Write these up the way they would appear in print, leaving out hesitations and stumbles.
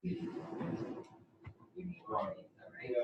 need one of these, though, right?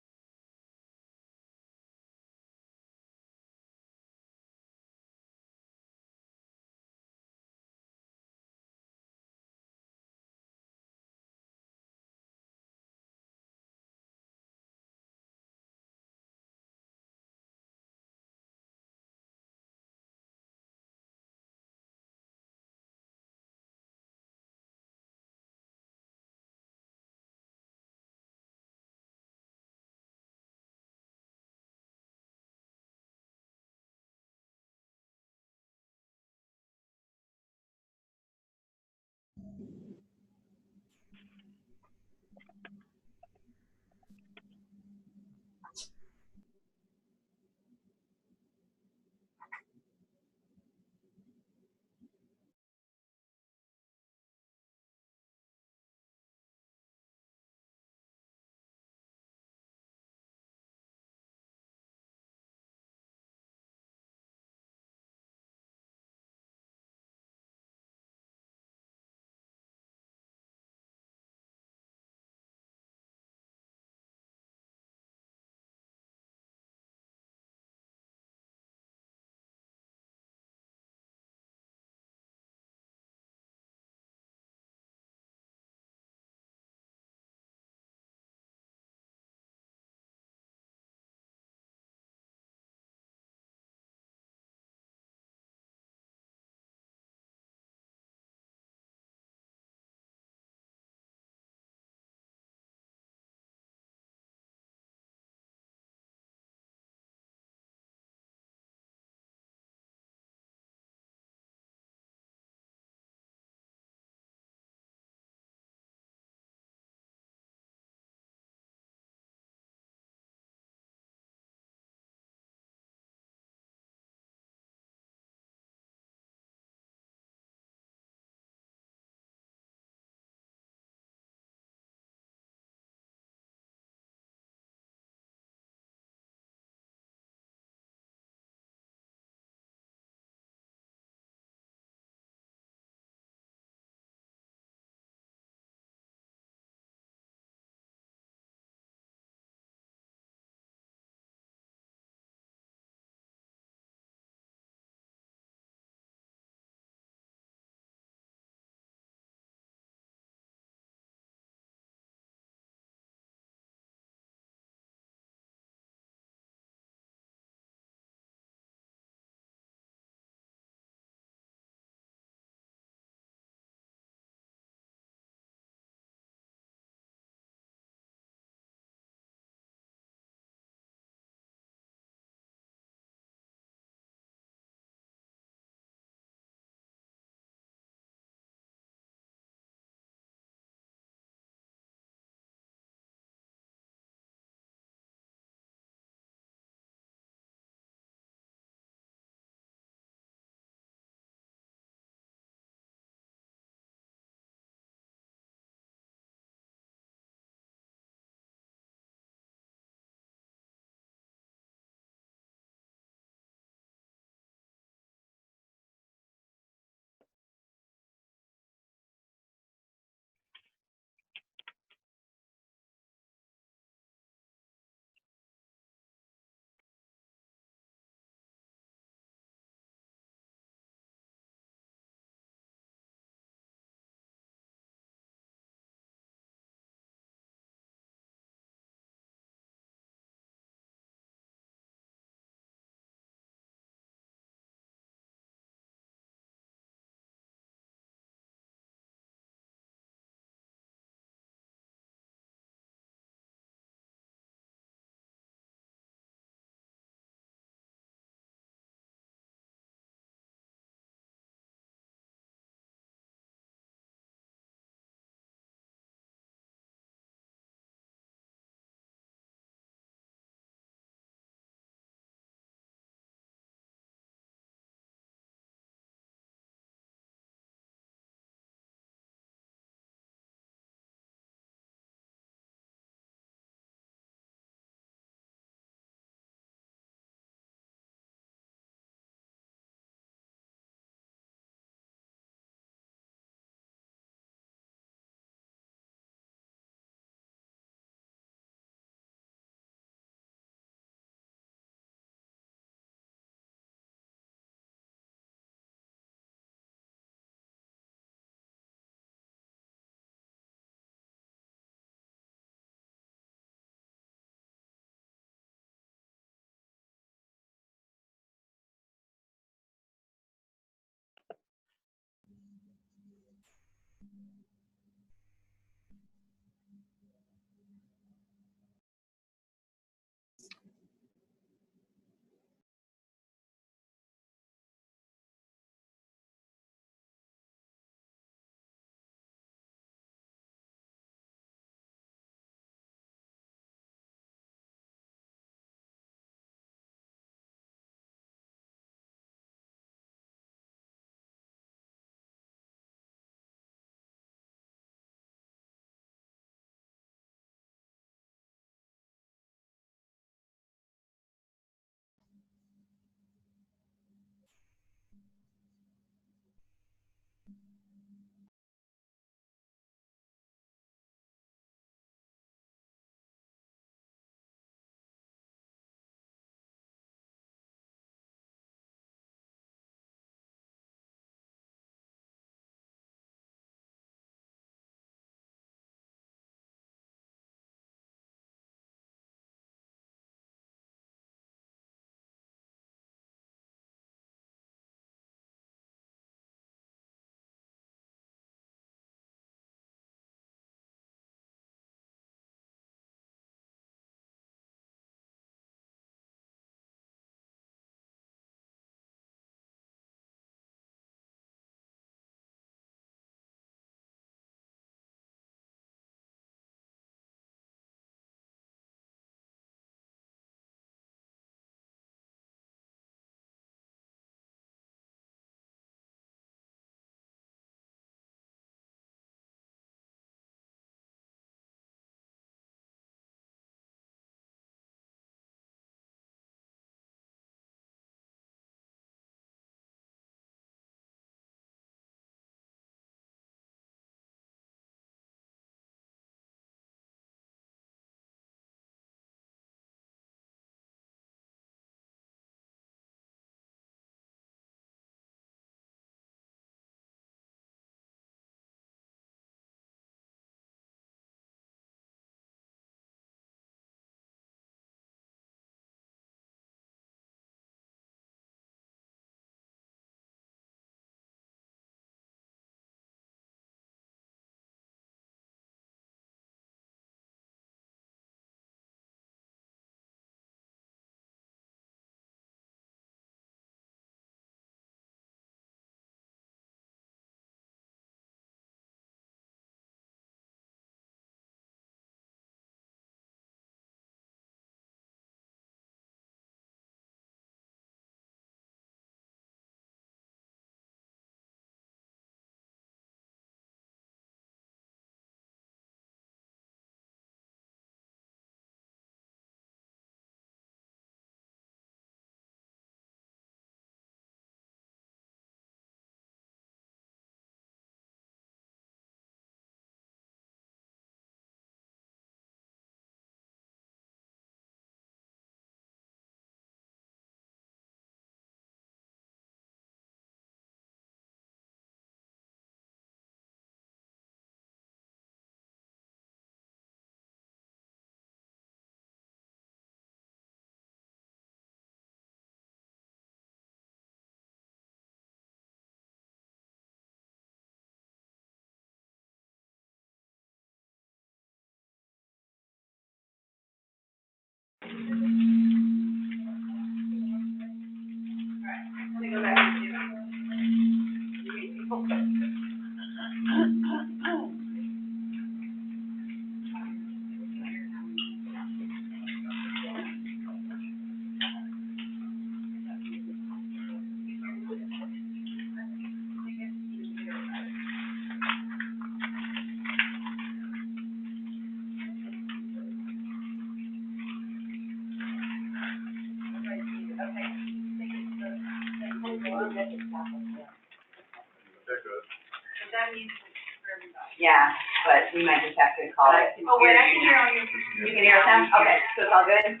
Yeah, but we might just have to call it. Oh, wait, I can hear all your. You can hear us now? Okay, so it's all good?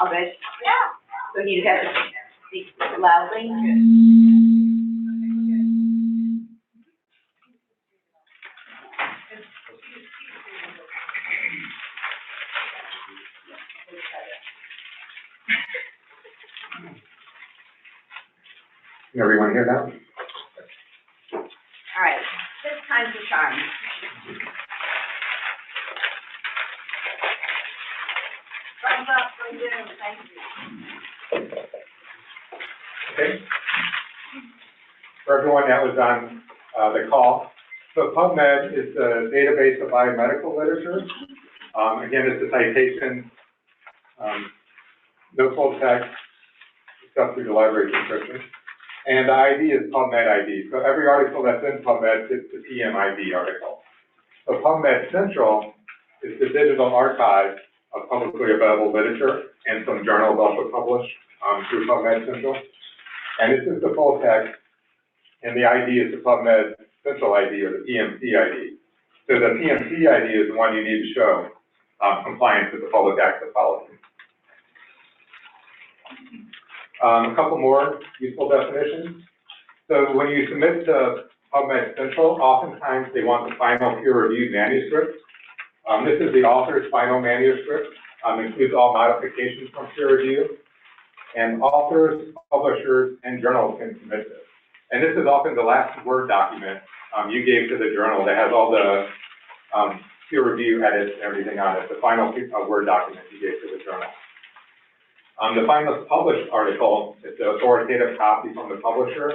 All good? Yeah. So you just have to speak loudly? Can everyone hear that? All right, this time's the charm. Thumbs up, thumbs down, thank you. Okay. For everyone that was on the call, so PubMed is the database of biomedical literature. Again, it's a citation, no full text, except through the library subscription. And the ID is PubMed ID. So every article that's in PubMed is the PMID article. So PubMed Central is the digital archive of publicly available literature, and some journals also published through PubMed Central. And this is the full text, and the ID is the PubMed Central ID, or the PMCID. So the PMCID is the one you need to show compliance with the public access policy. A couple more useful definitions. So when you submit to PubMed Central, oftentimes they want the final peer-reviewed manuscript. This is the author's final manuscript, includes all modifications from peer review, and authors, publishers, and journals can submit this. And this is often the last Word document you gave to the journal that has all the peer review edits and everything on it, the final Word document you gave to the journal. The final published article is the authoritative copy from the publisher.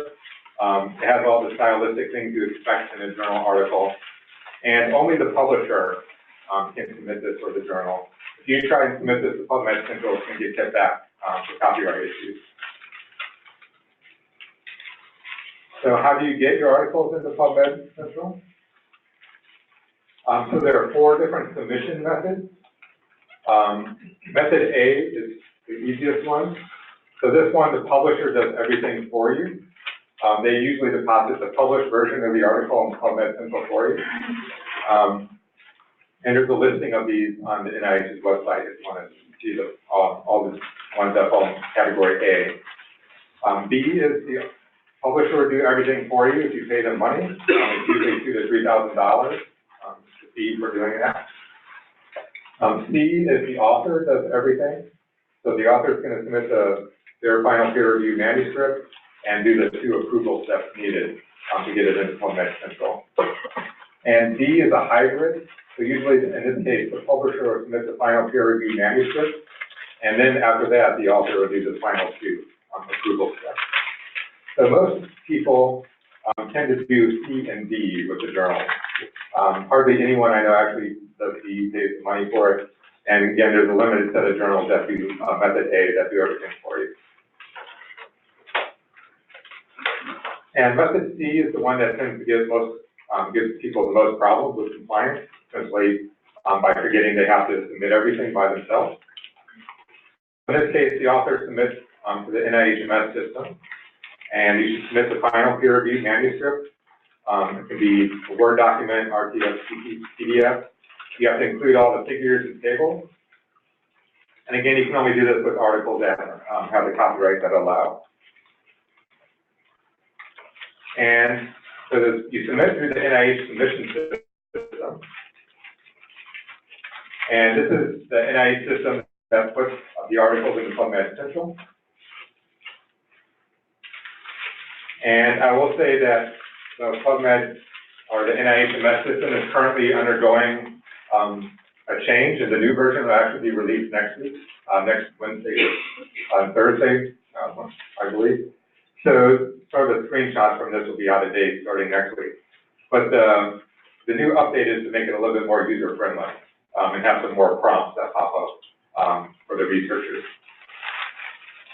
It has all the stylistic things you expect in a journal article, and only the publisher can submit this for the journal. If you try and submit this to PubMed Central, it's going to get kicked back for copyright issues. So how do you get your articles into PubMed Central? So there are 4 different submission methods. Method A is the easiest one. So this one, the publisher does everything for you. They usually deposit the published version of the article in PubMed Central for you. And there's a listing of these on the NIH's website if you want to see all the ones that fall in category A. B is the publisher will do everything for you if you pay them money. It's usually $2,000 to $3,000 the fee for doing that. C is the author does everything. So the author is going to submit their final peer review manuscript and do the 2 approval steps needed to get it into PubMed Central. And D is a hybrid. So usually, in this case, the publisher will submit the final peer review manuscript, and then after that, the author will do the final 2 approval steps. So most people tend to do C and D with the journal. Hardly anyone I know actually does D, pays the money for it. And again, there's a limited set of journals that do method A that do everything for you. And method C is the one that tends to give gives people the most problems with compliance, essentially by forgetting they have to submit everything by themselves. In this case, the author submits to the NIHMS system, and you should submit the final peer-reviewed manuscript. It can be a Word document, RTF, PDF. You have to include all the figures and tables. And again, you can only do this with articles that have the copyright that allow. And so you submit through the NIH submission system. And this is the NIH system that puts the articles into PubMed Central. And I will say that the PubMed, or the NIHMS system, is currently undergoing a change, and the new version will actually be released next week, next Wednesday, on Thursday, I believe. So sort of a screenshot from this will be out of date starting next week. But the new update is to make it a little bit more user-friendly and have some more prompts that pop up for the researchers.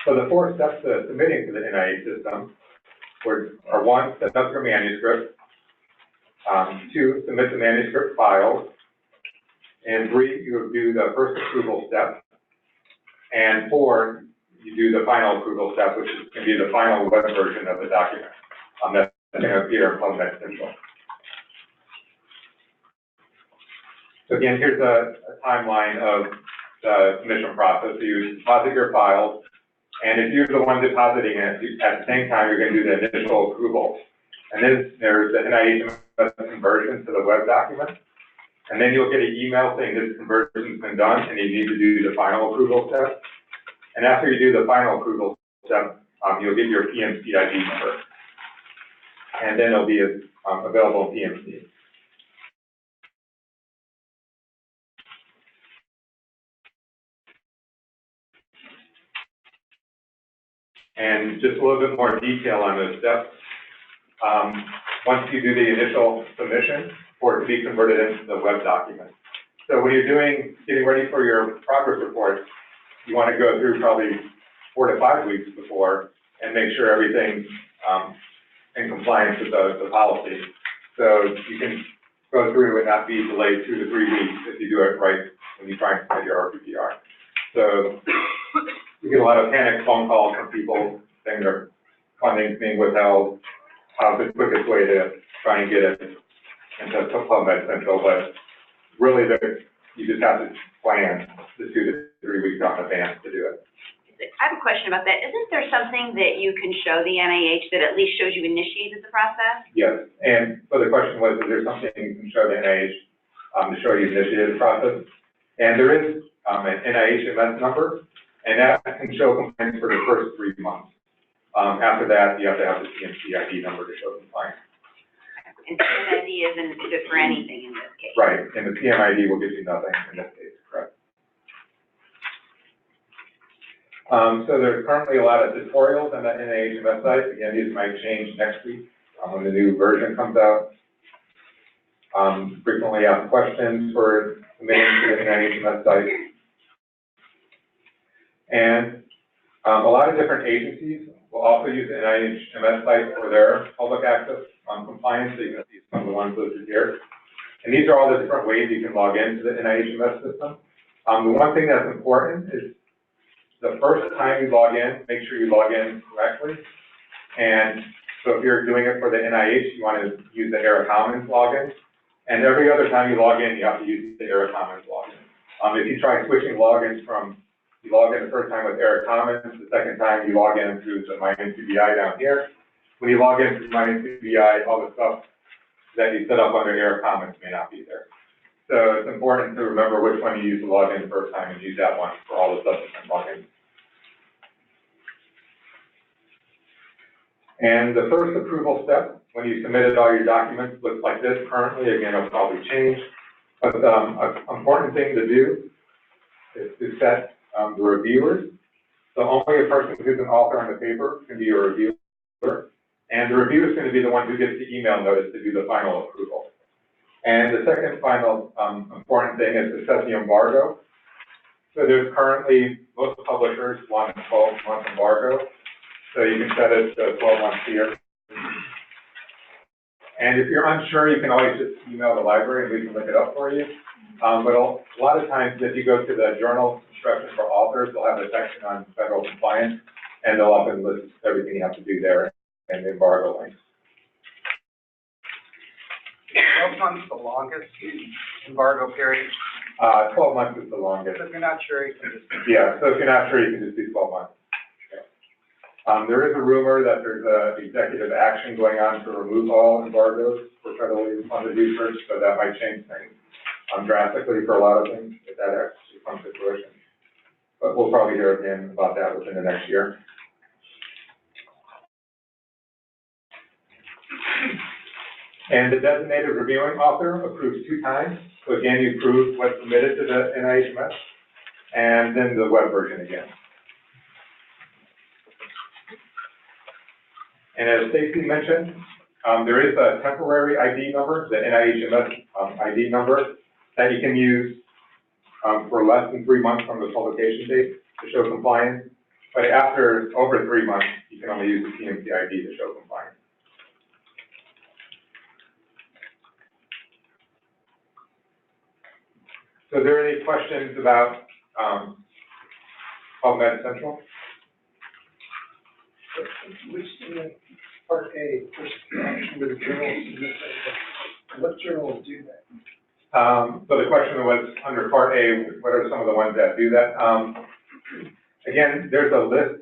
So the 4 steps to submitting to the NIH system are 1, set up your manuscript, 2, submit the manuscript files, and 3, you do the first approval step, and 4, you do the final approval step, which is going to be the final web version of the document. That's going to appear in PubMed Central. So again, here's a timeline of the submission process. So you deposit your files, and if you're the one depositing it, at the same time, you're going to do the initial approval. And then there's the NIH conversion to the web document. And then you'll get an email saying this conversion's been done, and you need to do the final approval step. And after you do the final approval step, you'll get your PMCID number. And then it'll be available in PMC. And just a little bit more detail on those steps. Once you do the initial submission, for it to be converted into the web document. So when you're getting ready for your progress report, you want to go through probably 4 to 5 weeks before and make sure everything's in compliance with the policy. So you can go through and not be delayed 2 to 3 weeks if you do it right when you try and submit your RPPR. So we get a lot of panic phone calls from people saying their funding's being withheld. How's the quickest way to try and get it into PubMed Central? But really, you just have to plan the 2 to 3 weeks in advance to do it. I have a question about that. Isn't there something that you can show the NIH that at least shows you initiated the process? Yes, and so the question was, is there something you can show the NIH to show you initiated the process? And there is an NIH event number, and that can show compliance for the first 3 months. After that, you have to have the PMCID number to show compliance. And PMID isn't good for anything in this case. Right, and the PMID will give you nothing in this case, correct? So there's currently a lot of tutorials on the NIH website. Again, these might change next week when the new version comes out. Frequently asked questions for submitting to the NIH website. And a lot of different agencies will also use the NIH website for their public access compliance. So you can see some of the ones listed here. And these are all the different ways you can log into the NIH system. The one thing that's important is the first time you log in, make sure you log in correctly. And so if you're doing it for the NIH, you want to use the Era Commons login. And every other time you log in, you have to use the Era Commons login. If you try switching logins from, you log in the first time with Era Commons, the second time you log in through the NCBI down here. When you log in through NCBI, all the stuff that you set up under Era Commons may not be there. So it's important to remember which one you use to log in the first time and use that one for all the subsequent logins. And the first approval step, when you submitted all your documents, looks like this currently. Again, it'll probably change. But an important thing to do is to set the reviewers. So only a person who's an author on the paper can be a reviewer. And the reviewer is going to be the one who gets the email notice to do the final approval. And the second final important thing is to set the embargo. So there's currently, most publishers want a 12-month embargo. So you can set it to 12 months here. And if you're unsure, you can always just email the library and we can look it up for you. But a lot of times, if you go to the journal instructions for authors, they'll have a section on federal compliance, and they'll often list everything you have to do there and the embargo links. 12 months the longest embargo period? 12 months is the longest. So if you're not sure, you can just... Yeah, so if you're not sure, you can just do 12 months. There is a rumor that there's executive action going on to remove all embargoes for federally funded research, so that might change things drastically for a lot of things if that actually comes to fruition. But we'll probably hear again about that within the next year. And the designated reviewing author approves 2 times. So again, you approve what's submitted to the NIHMS, and then the web version again. And as Stacy mentioned, there is a temporary ID number, the NIHMS ID number, that you can use for less than 3 months from the publication date to show compliance. But after over 3 months, you can only use the PMCID to show compliance. So are there any questions about PubMed Central? Which, part A, first action with the journals, what journals do that? So the question was, under Part A, what are some of the ones that do that? Again, there's a list,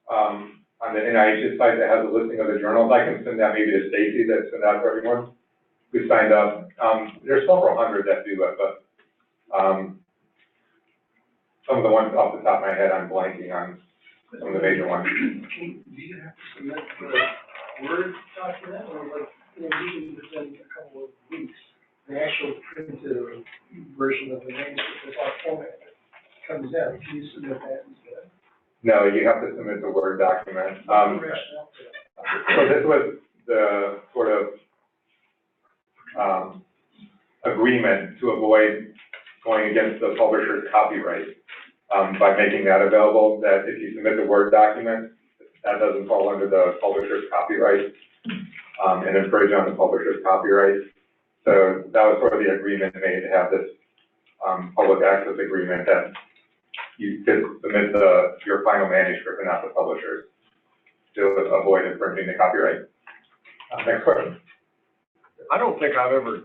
on the NIH's site that has a listing of the journals. I can send that maybe to Stacy, that send out to everyone who signed up. There's several hundred that do it, but, some of the ones off the top of my head, I'm blanking on some of the major ones. Do you have to submit the Word document, or like, usually within a couple of weeks, the actual printed version of the manuscript, that's our format comes out? Can you submit that instead? No, you have to submit the Word document. What's the rationale for that? So this was the sort of, agreement to avoid going against the publisher's copyright, by making that available, that if you submit the Word document, that doesn't fall under the publisher's copyright, and infringe on the publisher's copyright. So that was sort of the agreement made to have this, public access agreement that you could submit your final manuscript and not the publisher's, to avoid infringing the copyright. Next question. I don't think I've ever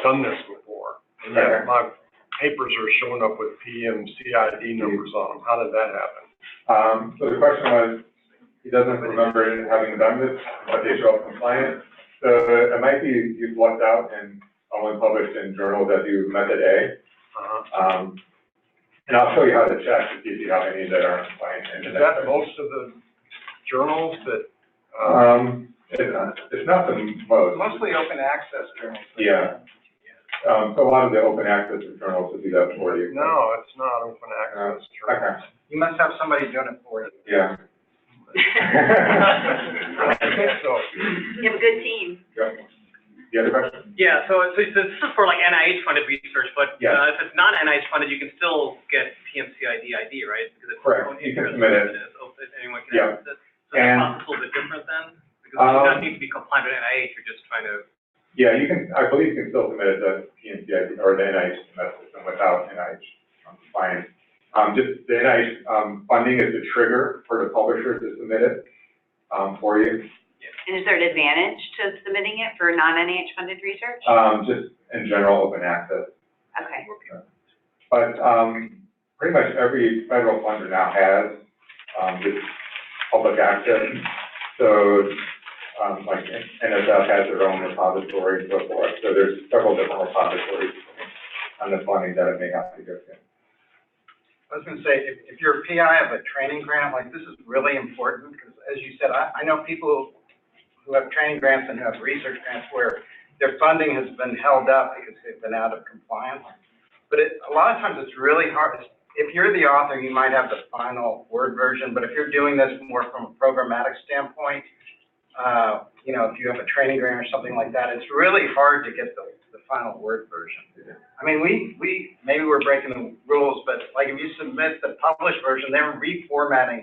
done this before. And yet my papers are showing up with PMCID numbers on them. How did that happen? So the question was, he doesn't remember having done this, but they show up compliant. So it might be you've lucked out and only published in journals that do method A. And I'll show you how to check to see if you have any that aren't compliant. Is that most of the journals that? It's not the most. Mostly open access journals. Yeah. So a lot of the open access journals will do that for you. No, it's not open access journals. Okay. You must have somebody doing it for you. Yeah. I think so. You have a good team. Yeah. The other question? Yeah, so this is for like NIH funded research, but Yeah. if it's not NIH funded, you can still get PMCID ID, right? Because it's Correct. You can submit it. Open, anyone can Yeah. access it. So the process is a little bit different then? Because you don't need to be compliant with NIH, you're just trying to. Yeah, you can, I believe you can still submit it to PMCID or the NIH system without NIH compliance. Just the NIH, funding is the trigger for the publisher to submit it, for you. And is there an advantage to submitting it for non-NIH funded research? Just in general, open access. Okay. But, pretty much every federal funder now has, this public access. So, like NSF has their own repository and so forth. So there's several different repositories on the funding that it may have to go to. I was gonna say, if you're a PI of a training grant, like, this is really important, because as you said, I know people who have training grants and who have research grants where their funding has been held up because they've been out of compliance. But a lot of times it's really hard. If you're the author, you might have the final Word version, but if you're doing this more from a programmatic standpoint, you know, if you have a training grant or something like that, it's really hard to get the final Word version. I mean, we maybe we're breaking the rules, but like if you submit the published version, they're reformatting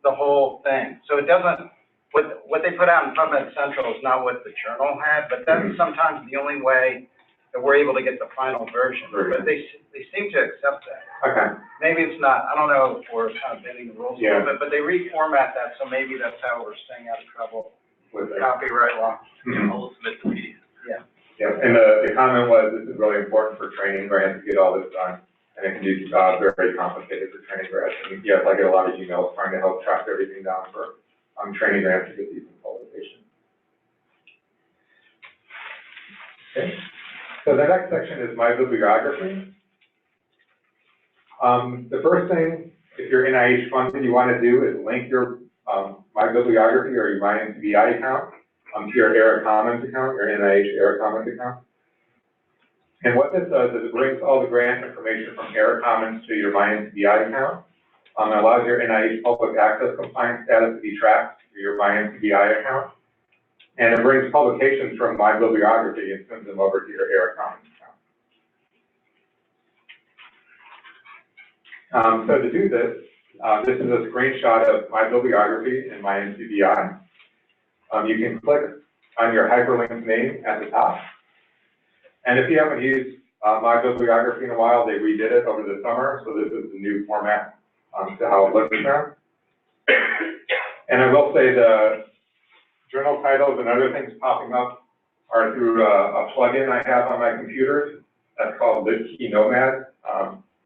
the whole thing. So it doesn't, what they put out in PubMed Central is not what the journal had, but that's sometimes the only way that we're able to get the final version. But they seem to accept that. Okay. Maybe it's not, I don't know if we're kind of bending the rules a little bit, but they reformat that, so maybe that's how we're staying out of trouble With it. copyright law. Mhm. I'll submit the PDF. Yeah. Yeah, and the comment was, this is really important for training grants to get all this done, and it can be, very complicated for training grants. And yes, I get a lot of emails trying to help track everything down for, training grants to get these in publication. Okay, so the next section is my bibliography. The first thing, if you're NIH funded, you want to do is link your, my bibliography or your my NCBI account to your ERA Commons account, your NIH ERA Commons account. And what this does is it brings all the grant information from ERA Commons to your my NCBI account. It allows your NIH public access compliance status to be tracked through your my NCBI account. And it brings publications from my bibliography and sends them over to your ERA Commons account. So to do this, this is a screenshot of my bibliography and my NCBI. You can click on your hyperlink name at the top. And if you haven't used my bibliography in a while, they redid it over the summer, so this is the new format to how it looks now. And I will say the journal titles and other things popping up are through a plugin I have on my computer. That's called LibKey Nomad.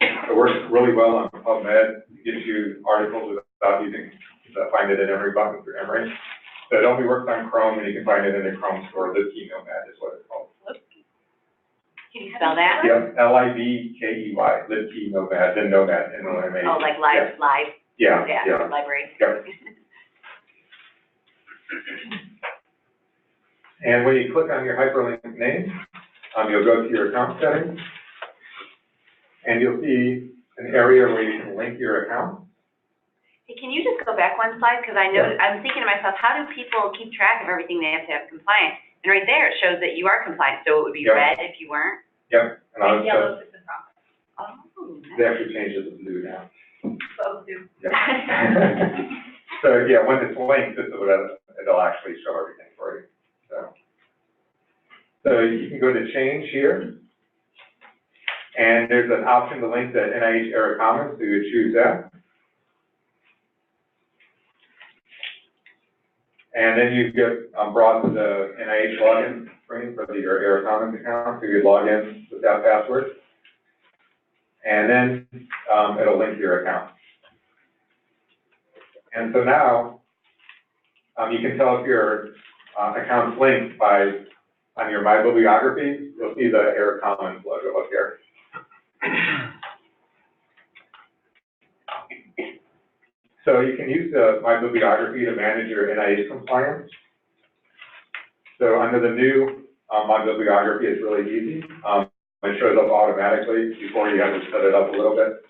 It works really well on PubMed. It gives you articles without using the Find It in Emory button through Emory. So it only works on Chrome, and you can find it in the Chrome store. LibKey Nomad is what it's called. Can you spell that? Yep, L-I-B-K-E-Y, LibKey Nomad, then Nomad, N-O-M-A. Oh, like live, Yeah, yeah, yeah. library. Yep. And when you click on your hyperlink name, you'll go to your account settings, and you'll see an area where you can link your account. Hey, can you just go back one slide? Because I know, I'm thinking to myself, how do people keep track of everything they have to have compliant? And right there, it shows that you are compliant, so it would be Yep. red if you weren't. Yep. And I'll And yellow is in progress. Oh, they nice. actually changed it to blue now. Both do. Yeah. So, yeah, when it's linked, it'll actually show everything for you, So you can go to change here, and there's an option to link to NIH Error Commons, so you choose that. And then you get brought to the NIH login screen for your Error Commons account, so you log in with that password. And then it'll link to your account. And so now, you can tell if your account's linked by, on your My Bibliography, you'll see the Error Commons logo up here. So you can use the My Bibliography to manage your NIH compliance. So under the new My Bibliography, it's really easy. It shows up automatically before you have to set it up a little bit.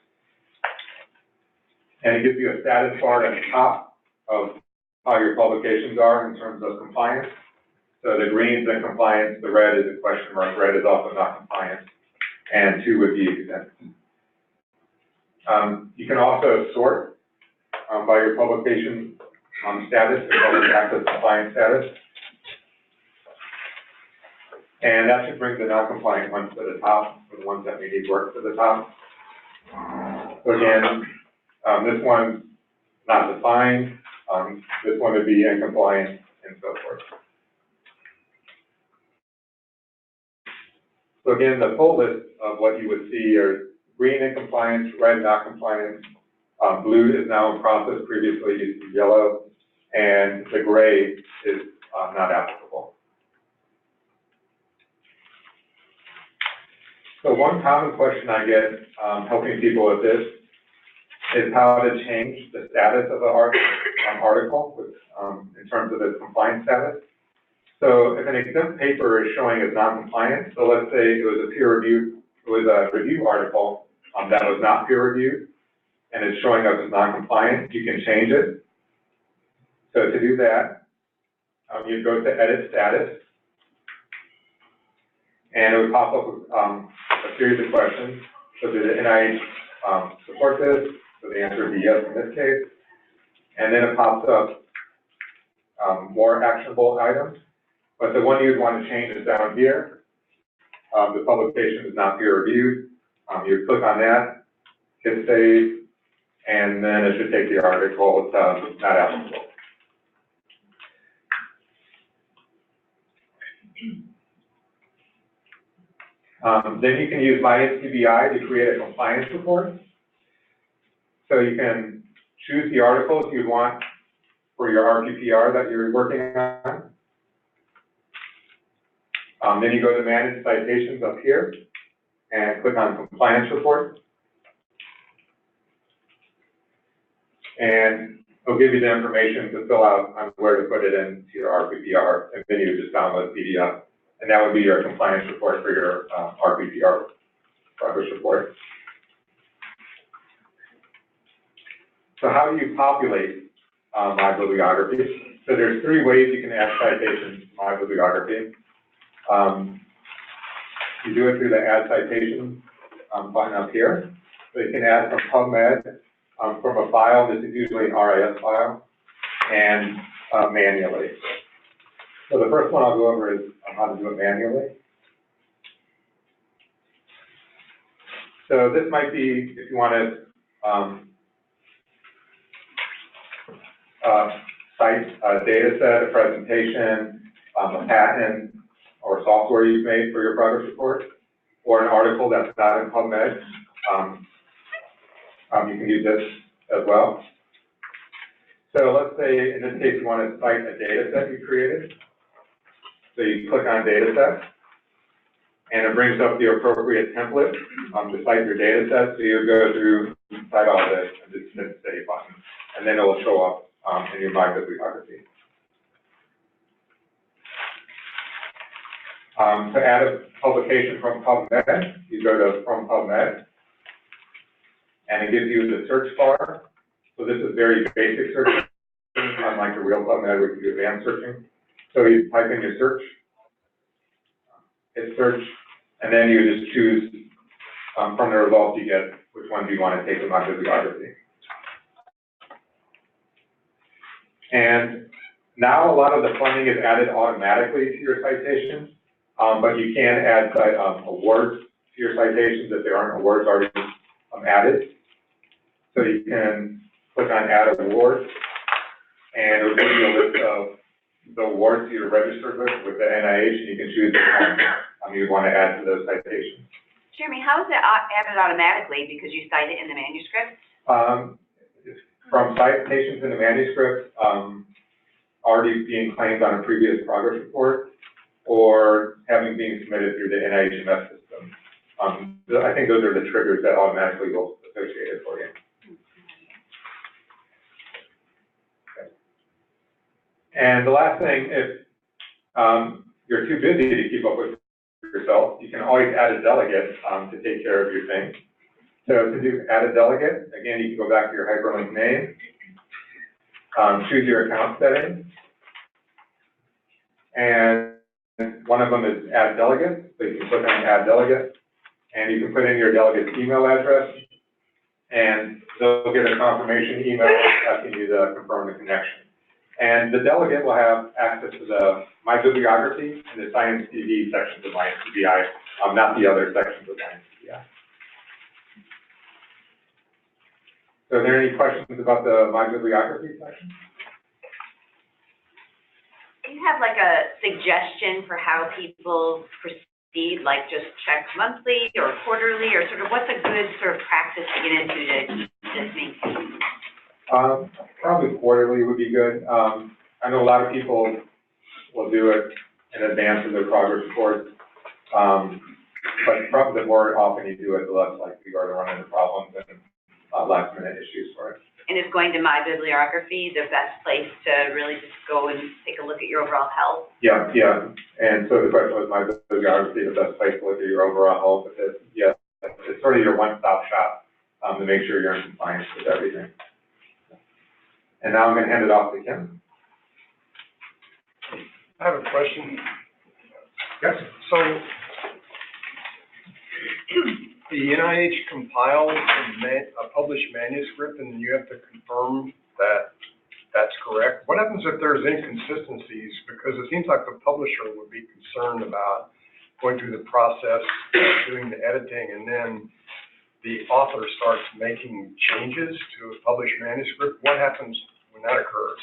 And it gives you a status bar at the top of how your publications are in terms of compliance. So the green's in compliance, the red is a question mark, red is also not compliant, and 2 would be exempt. You can also sort by your publication status, or public access compliance status. And that should bring the non-compliant ones to the top, or the ones that we need work to the top. So again, this one's not defined, this one would be incompliant, and so forth. So again, the full list of what you would see are green in compliance, red not compliant, blue is now in process, previously used to be yellow, and the gray is not applicable. So one common question I get helping people with this is how to change the status of an article with, in terms of its compliance status. So if an exempt paper is showing as non-compliant, so let's say it was a review article that was not peer reviewed, and it's showing up as non-compliant, you can change it. So to do that, you go to Edit Status, and it would pop up with a series of questions. So does the NIH support this? So the answer would be yes in this case. And then it pops up more actionable items. But the one you'd want to change is down here. The publication is not peer reviewed. You click on that, hit save, and then it should take the article to not applicable. Then you can use My NCBI to create a compliance report. So you can choose the articles you want for your RPPR that you're working on. Then you go to Manage Citations up here and click on Compliance Report. And it'll give you the information to fill out on where to put it into your RPPR, and then you just download the PDF. And that would be your compliance report for your RPPR progress report. So how do you populate My Bibliography? So there's 3 ways you can add citations to My Bibliography. You do it through the Add Citation button up here. So you can add from PubMed, from a file, this is usually an RIS file, and manually. So the first one I'll go over is how to do it manually. So this might be, if you want to cite a data set, a presentation, a patent, or software you've made for your progress report, or an article that's not in PubMed, you can use this as well. So let's say, in this case, you want to cite a data set you created. So you click on data set, and it brings up the appropriate template to cite your data set. So you go through, cite all this, and just hit the save button, and then it will show up in your My Bibliography. To add a publication from PubMed, you go to From PubMed, and it gives you the search bar. So this is very basic searching, unlike the real PubMed where you can do advanced searching. So you type in your search, hit search, and then you just choose from the results you get which one do you want to take in My Bibliography. And now a lot of the funding is added automatically to your citations, but you can add awards to your citations if there aren't awards already added. So you can click on Add Awards, and it will give you a list of the awards you're registered with the NIH, and you can choose which one you want to add to those citations. Jeremy, how is it added automatically because you cite it in the manuscript? From citations in the manuscript, already being claimed on a previous progress report, or having been submitted through the NIHMS system. I think those are the triggers that automatically will associate it for you. Okay. And the last thing, if you're too busy to keep up with yourself, you can always add a delegate to take care of your thing. So to do add a delegate, again, you can go back to your hyperlink name, choose your account settings, and one of them is add delegate. So you can click on add delegate, and you can put in your delegate's email address, and they'll get a confirmation email asking you to confirm the connection. And the delegate will have access to the My Bibliography and the Science TV sections of my NCBI, not the other sections of my NCBI. So are there any questions about the My Bibliography section? Do you have like a suggestion for how people proceed, like just check monthly or quarterly, or sort of what's a good sort of practice to get into to maintain? Probably quarterly would be good. I know a lot of people will do it in advance of their progress reports, but probably the more often you do it, the less likely you are to run into problems and last minute issues for it. And is going to My Bibliography the best place to really just go and take a look at your overall health? Yeah, yeah. And so the question was, My Bibliography the best place to look at your overall health? Yeah, it's sort of your one-stop shop to make sure you're in compliance with everything. And now I'm going to hand it off to Kim. I have a question. Yes. So, the NIH compiles a published manuscript, and you have to confirm that that's correct. What happens if there's inconsistencies? Because it seems like the publisher would be concerned about going through the process, doing the editing, and then the author starts making changes to a published manuscript. What happens when that occurs?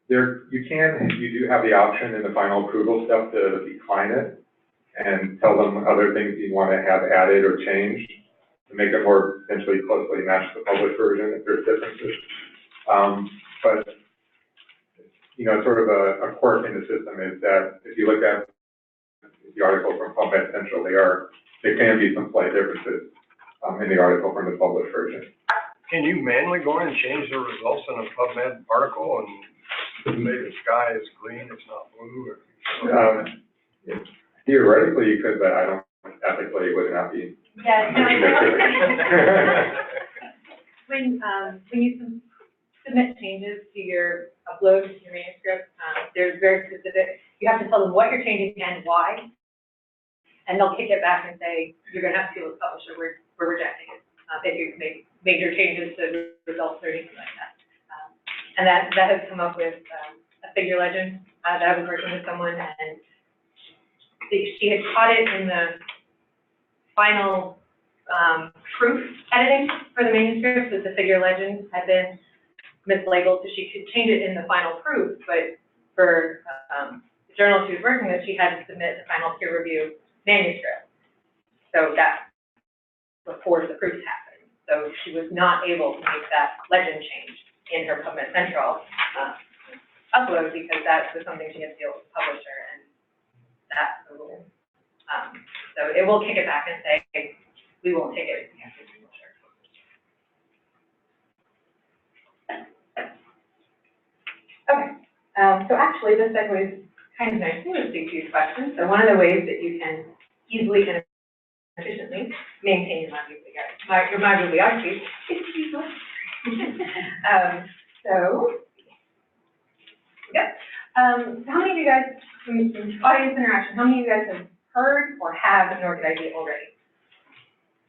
You do have the option in the final approval step to decline it and tell them other things you want to have added or changed to make it more potentially closely match the published version if there's differences. But, you know, sort of a quirk in the system is that if you look at the article from PubMed Central, there can be some slight differences in the article from the published version. Can you manually go in and change the results in a PubMed article and say the sky is green, it's not blue? Or Theoretically, you could, but I don't, ethically, it would not be. Yeah, no, when you submit changes to your upload to your manuscript, there's very specific, you have to tell them what you're changing and why, and they'll kick it back and say, you're gonna have to deal with the publisher, we're rejecting it, if you make major changes to results or anything like that. And that has come up with a figure legend that I was working with someone, and she had caught it in the final proof editing for the manuscript, that the figure legend had been mislabeled, so she could change it in the final proof, but for, the journal she was working with, she had to submit the final peer review manuscript. So that's before the proofs happened. So she was not able to make that legend change in her PubMed Central, upload, because that was something she had to deal with the publisher, and that's the rule. So it will kick it back and say, we won't take it. You have to publish it. Okay, so actually this segues kind of nicely with these questions. So one of the ways that you can easily and efficiently maintain your bibliography is useless. How many of you guys, from audience interaction, how many of you guys have heard or have an ORCID ID already?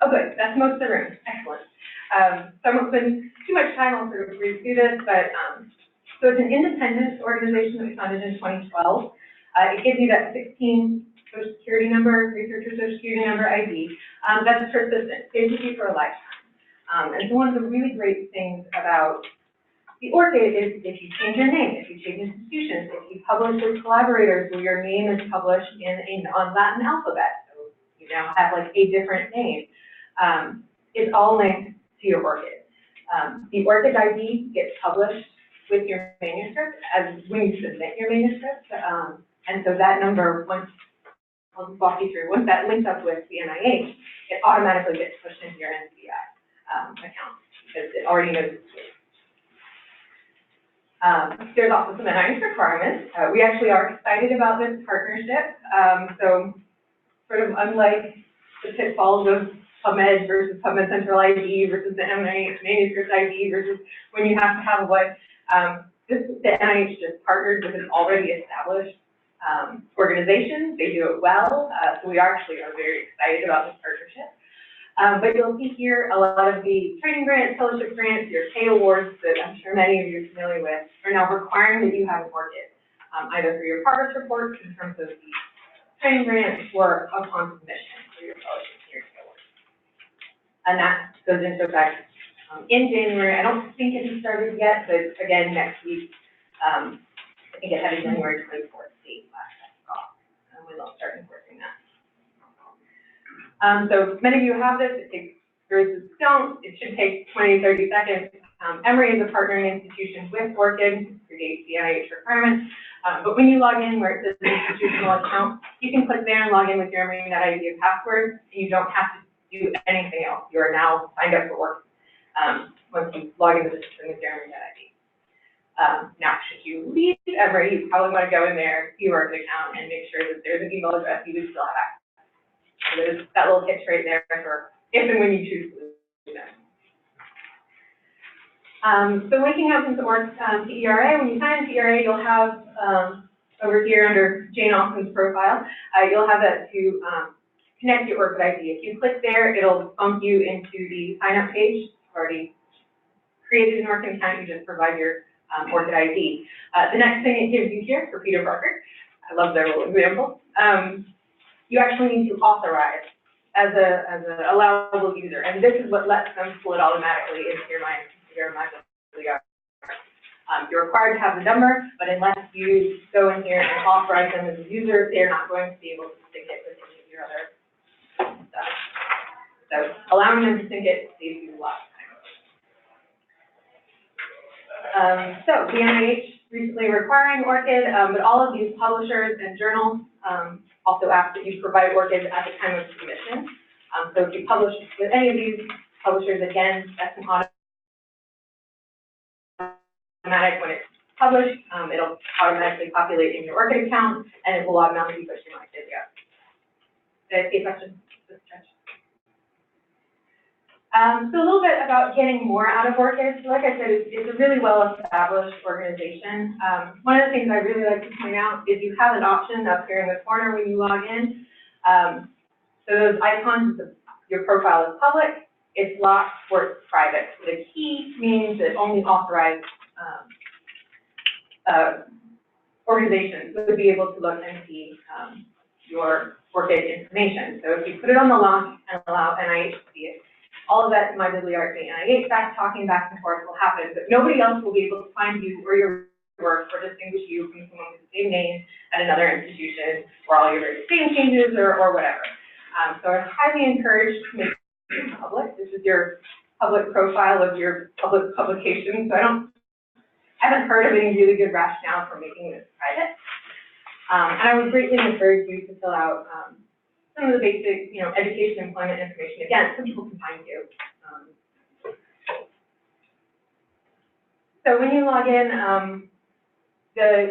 Oh, good, that's most of the room, excellent. So I won't spend too much time on sort of read through this, but so it's an independent organization that we founded in 2012. It gives you that 16 Social Security number, researcher Social Security number ID. That's persistent, stays with you for a lifetime. And so one of the really great things about the ORCID is if you change your name, if you change institutions, if you publish with collaborators where your name is published in a non-Latin alphabet, so you now have like a different name, it's all linked to your ORCID. The ORCID ID gets published with your manuscript as when you submit your manuscript, and so that number, once, I'll just walk you through, once that links up with the NIH, it automatically gets pushed into your NCBI account because it already knows it's you. There's also some NIH requirements. We actually are excited about this partnership. So sort of unlike the pitfalls of PubMed versus PubMed Central ID versus the NIH manuscript ID versus when you have to have what, the NIH just partnered with an already established organization. They do it well. So we actually are very excited about this partnership. But you'll see here a lot of the training grants, fellowship grants, your K awards that I'm sure many of you are familiar with are now requiring that you have an ORCID, either for your progress reports in terms of the training grants or upon submission for your fellowship and your K awards. And that goes into effect in January. I don't think it has started yet, but again, next week, I think it had a January 24th date last I saw, and we will start enforcing that. So many of you have this. It takes yours don't. It should take 20, 30 seconds. Emory is a partnering institution with ORCID to create the NIH requirements. But when you log in where it says institutional account, you can click there and log in with your Emory .ID and password, and you don't have to do anything else. You are now signed up for ORCID once you log into the system with your Emory .ID. Now, should you leave Emory, you probably want to go in there, see your ORCID account, and make sure that there's an email address you would still have access. So there's that little hitch right there for if and when you choose to do that. So linking up into PERA, when you sign in PERA, you'll have over here under Jane Austin's profile, you'll have that to connect your ORCID ID. If you click there, it'll bump you into the sign-up page. You've already created an ORCID account, you just provide your ORCID ID. The next thing it gives you here for Peter Parker, I love their little example. You actually need to authorize as a allowable user, and this is what lets them pull it automatically into your bibliography. You're required to have the number, but unless you go in here and authorize them as a user, they're not going to be able to sync it with any of your other stuff. So allowing them to sync it saves you a lot of time. So the NIH recently requiring ORCID, but all of these publishers and journals also ask that you provide ORCID at the time of submission. So if you publish with any of these publishers, again, that's an automatic when it's published. It'll automatically populate in your ORCID account, and it will automatically push your ORCID out. Did I see a question? So a little bit about getting more out of ORCID. So like I said, it's a really well-established organization. One of the things I really like to point out is you have an option up here in the corner when you log in. So those icons, your profile is public, it's locked, or it's private. So the key means that only authorized organizations would be able to look and see your ORCID information. So if you put it on the lock and allow NIH to see it, all of that, my bibliography, NIH back, talking back and forth will happen, but nobody else will be able to find you or your work or distinguish you from someone with the same name at another institution where all your name changes or whatever. So I highly encourage to make it public. This is your public profile of your public publication. So I haven't heard of any really good rationale for making this private. And I would greatly encourage you to fill out some of the basic, education, employment information, again, so people can find you. So when you log in,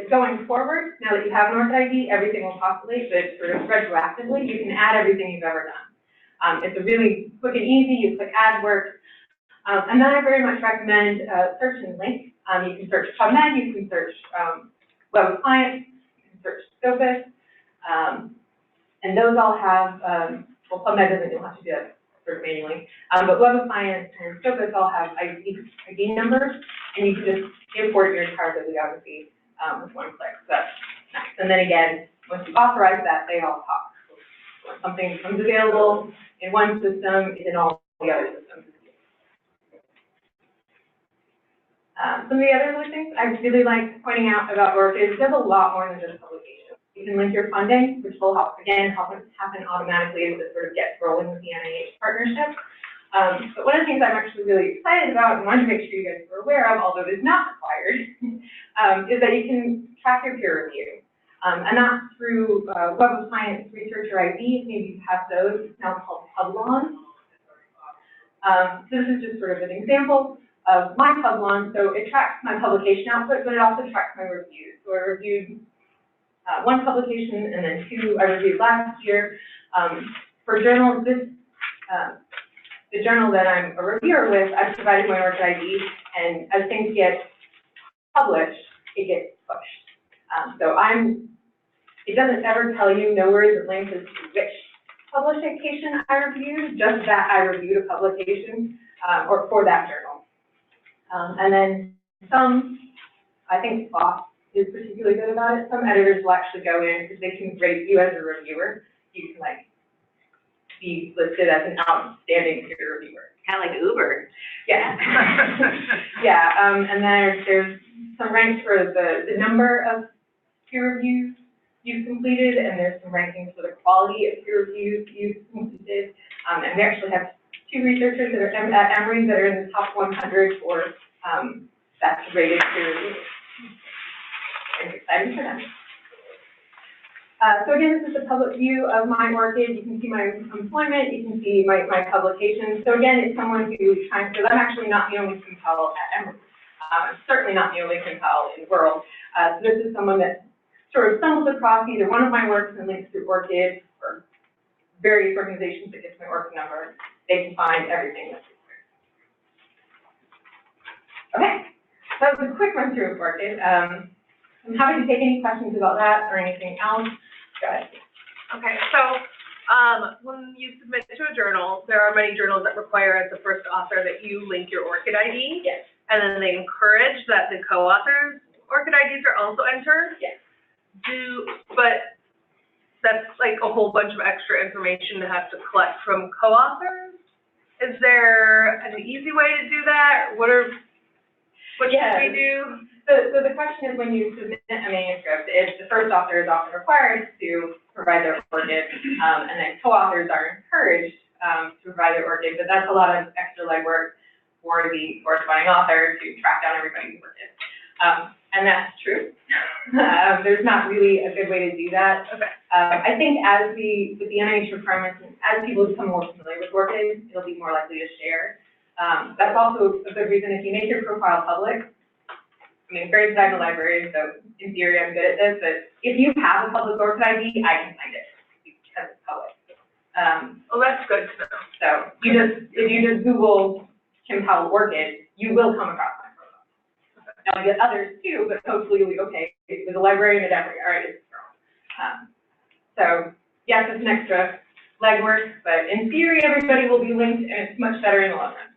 going forward, now that you have an ORCID ID, everything will populate, but sort of retroactively, you can add everything you've ever done. It's a really quick and easy, you click add work. And then I very much recommend search and link. You can search PubMed, you can search Web of Science, you can search Scopus, and those all have, well, PubMed doesn't, you'll have to do that sort of manually, but Web of Science and Scopus all have ID numbers, and you can just import your entire bibliography with one click. So that's nice. And then again, once you authorize that, they all talk. So when something becomes available in one system, it's in all the other systems. Some of the other things I really like pointing out about ORCID is there's a lot more than just publications. You can link your funding, which will help happen automatically as it sort of gets rolling with the NIH partnership. But one of the things I'm actually really excited about and wanted to make sure you guys were aware of, although it is not required, is that you can track your peer review. And that's through Web of Science Researcher ID. Maybe you have those. It's now called Publon. So this is just sort of an example of my Publon. So it tracks my publication output, but it also tracks my reviews. So I reviewed one publication and then two I reviewed last year. For journals, the journal that I'm a reviewer with, I've provided my ORCID ID, and as things get published, it gets pushed. It doesn't ever tell you, nowhere is it linked as to which publication I reviewed, just that I reviewed a publication, or for that journal. And then some, I think PLOS is particularly good about it. Some editors will actually go in because they can rate you as a reviewer. You can be listed as an outstanding peer reviewer. Kind of like Uber. Yeah. Yeah, and there's some ranks for the number of peer reviews you've completed, and there's some rankings for the quality of peer reviews you've completed. And we actually have two researchers that are at Emory that are in the top 100 for that's rated peer reviews. Very exciting for them. So again, this is a public view of my ORCID. You can see my employment, you can see my publications. So again, it's someone who's trying to, I'm actually not the only compel at Emory. I'm certainly not the only compel in the world. So this is someone that sort of stumbles across either one of my works and links through ORCID or various organizations that gets my ORCID number. They can find everything that's required. Okay, so that was a quick run through of ORCID. I'm happy to take any questions about that or anything else. Go ahead. Okay, so, when you submit to a journal, there are many journals that require as the first author that you link your ORCID ID. Yes. And then they encourage that the co-authors' ORCID IDs are also entered. Yes. But that's like a whole bunch of extra information to have to collect from co-authors? Is there an easy way to do that? What should we do? So the question is, when you submit a manuscript, if the first author is often required to provide their ORCID, and then co-authors are encouraged to provide their ORCID, but that's a lot of extra legwork for the corresponding author to track down everybody's ORCID. And that's true. There's not really a good way to do that. Okay. I think with the NIH requirements, and as people become more familiar with ORCID, it'll be more likely to share. That's also a good reason if you make your profile public. I mean, very excited in the library, so in theory I'm good at this, but if you have a public ORCID ID, I can find it because it's public. Well, that's good to know. So if you just Google compel ORCID, you will come across my profile. Now I get others too, but hopefully you'll be okay. There's a librarian at Emory, all right, it's girl. So yes, it's an extra legwork, but in theory everybody will be linked and it's much better in the long run.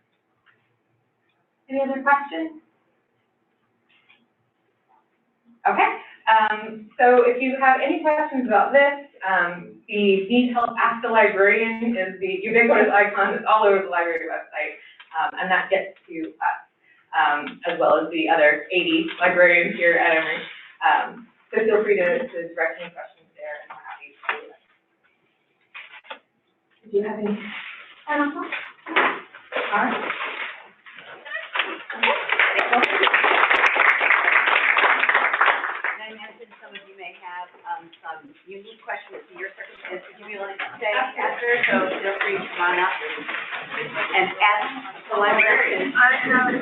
Any other questions? Okay, So if you have any questions about this, the Need Help Ask the Librarian is the ubiquitous icon that's all over the library website, and that gets to us, as well as the other 80 librarians here at Emory. So feel free to direct any questions there, and we're happy to do that. Do you have any final thoughts? All right. And I imagine some of you may have, some unique questions to your circumstances you may like to say after, so feel free to come on up and ask the librarian. I have